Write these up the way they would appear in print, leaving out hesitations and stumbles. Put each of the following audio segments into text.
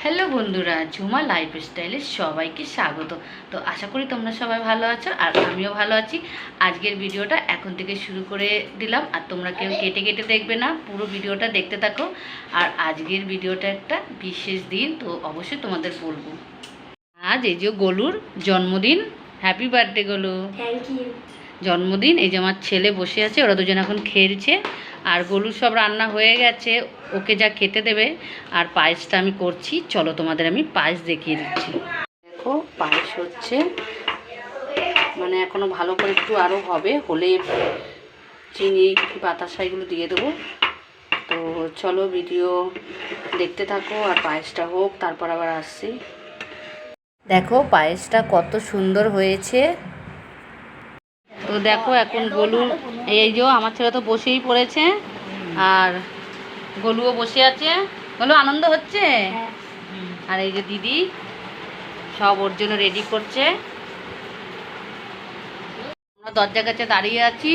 Hello বন্ধুরা, ঝুমা লাইফস্টাইলে সবাইকে স্বাগত। তো আশা করি তোমরা সবাই ভালো আছো আর আমিও ভালো আছি। আজকের ভিডিওটা এখন থেকে শুরু করে দিলাম, আর তোমরা কেউ কেটে কেটে দেখবে না, পুরো ভিডিওটা দেখতে থাকো। আর আজকের ভিডিওটা একটা বিশেষ দিন, তো অবশ্যই তোমাদের বলবো। আজ এই যে গোলুর জন্মদিন। Happy birthday Golu. Thank you. জন্মদিন। এই যে আমার ছেলে বসে আছে, ওরা দুজন এখন খেলছে। আর গলুর সব রান্না হয়ে গেছে, ওকে যা খেতে দেবে। আর পায়েসটা আমি করছি, চলো তোমাদের আমি পায়েস দেখিয়ে দিচ্ছি। দেখো পায়েস হচ্ছে, মানে এখনও ভালো করে একটু আরও হবে, হলে চিনি বাতাসা এগুলো দিয়ে দেবো। তো চলো ভিডিও দেখতে থাকো, আর পায়েসটা হোক, তারপর আবার আসছি। দেখো পায়েসটা কত সুন্দর হয়েছে। তো দেখো এখন গোলু, এই যে আমার ছেলে তো বসেই পড়েছে, আর গোলুও বসে আছে। গোলু আনন্দ হচ্ছে। আর এই যে দিদি সব ওর জন্য রেডি করছে। আমরা দরজার কাছে দাঁড়িয়ে আছি,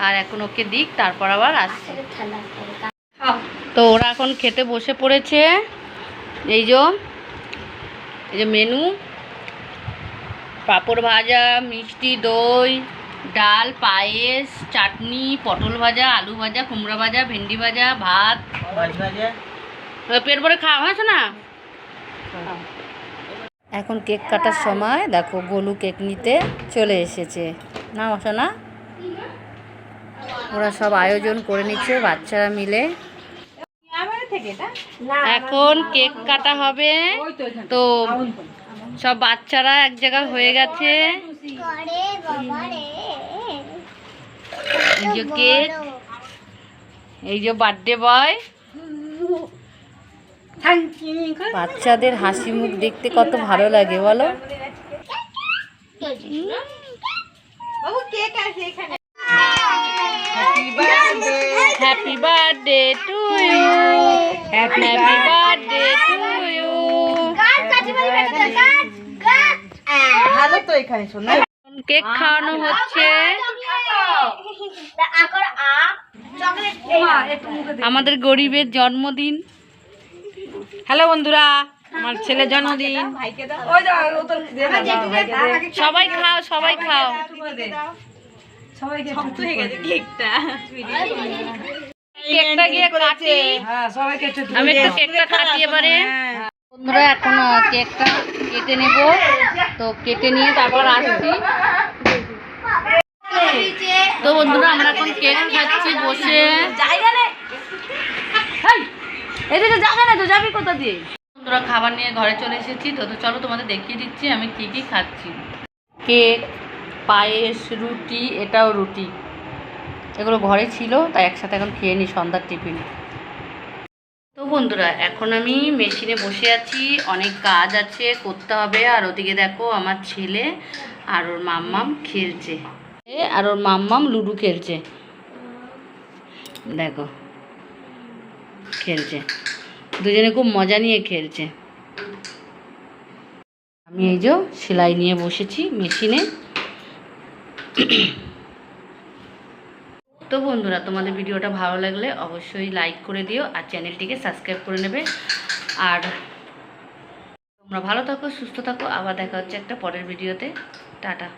আর এখন ওকে দিক, তারপর আবার আসছে। তো ওরা এখন খেতে বসে পড়েছে। এই যে মেনু: পাঁপড় ভাজা, মিষ্টি দই, ডাল, পায়েস, চাটনি, পটল ভাজা, আলু ভাজা, কুমড়া ভাজা, ভেন্ডি ভাজা, ভাত, পেট ভরে খাওয়া হয়েছে না। এখন কেক কাটার সময়, দেখো গোলু কেক নিতে চলে এসেছে। না আসো না, ওরা সব আয়োজন করে নিচ্ছে বাচ্চারা মিলে। এখন কেক কাটা হবে। তো সব বাচ্চারা এক জায়গা হয়ে গেছে। এই যে কেক, এই যে বার্থডে বয়। বাচ্চাদের হাসি মুখ দেখতে কত ভালো লাগে বলো। Happy birthday to you, happy birthday to you. Cake খাওয়ানো হচ্ছে। আমাদের গরিবের জন্মদিন। হ্যালো বন্ধুরা, আমার ছেলের জন্মদিন। সবাই খাও, সবাই খাও। কেকটা গিয়ে কাটি, আমি একটু কেকটা কাটি এবারে। বন্ধুরা এখন কেকটা কেটে নেব, তো কেটে নিয়ে তারপর আসছি। তো বন্ধুরা আমরা এখন কেক খাচ্ছি বসে। এদিকে যাবে না তো, যাবি কোথা দিয়ে? বন্ধুরা খাবার নিয়ে ঘরে চলে এসেছি। তো চলো তোমাদের দেখিয়ে দিচ্ছি আমি কি কি খাচ্ছি। কেক, পায়েস, রুটি, এটাও রুটি, এগুলো ঘরে ছিল, তাই একসাথে এখন খেয়ে নিই সন্ধ্যার টিফিন। তো বন্ধুরা এখন আমি মেশিনে বসে আছি, অনেক কাজ আছে, করতে হবে। আর ওদিকে দেখো আমার ছেলে আর ওর মাম্মাম খেলছে, আর ওর মাম্মাম লুডো খেলছে। দেখো খেলছে, দুজনে খুব মজা নিয়ে খেলছে। আমি এই যে সেলাই নিয়ে বসেছি মেশিনে। তো বন্ধুরা তোমাদের ভিডিওটা ভালো লাগলে অবশ্যই লাইক করে দিও, আর চ্যানেলটিকে সাবস্ক্রাইব করে নেবে। আর তোমরা ভালো থাকো, সুস্থ থাকো। আবার দেখা হচ্ছে একটা পরের ভিডিওতে। টাটা।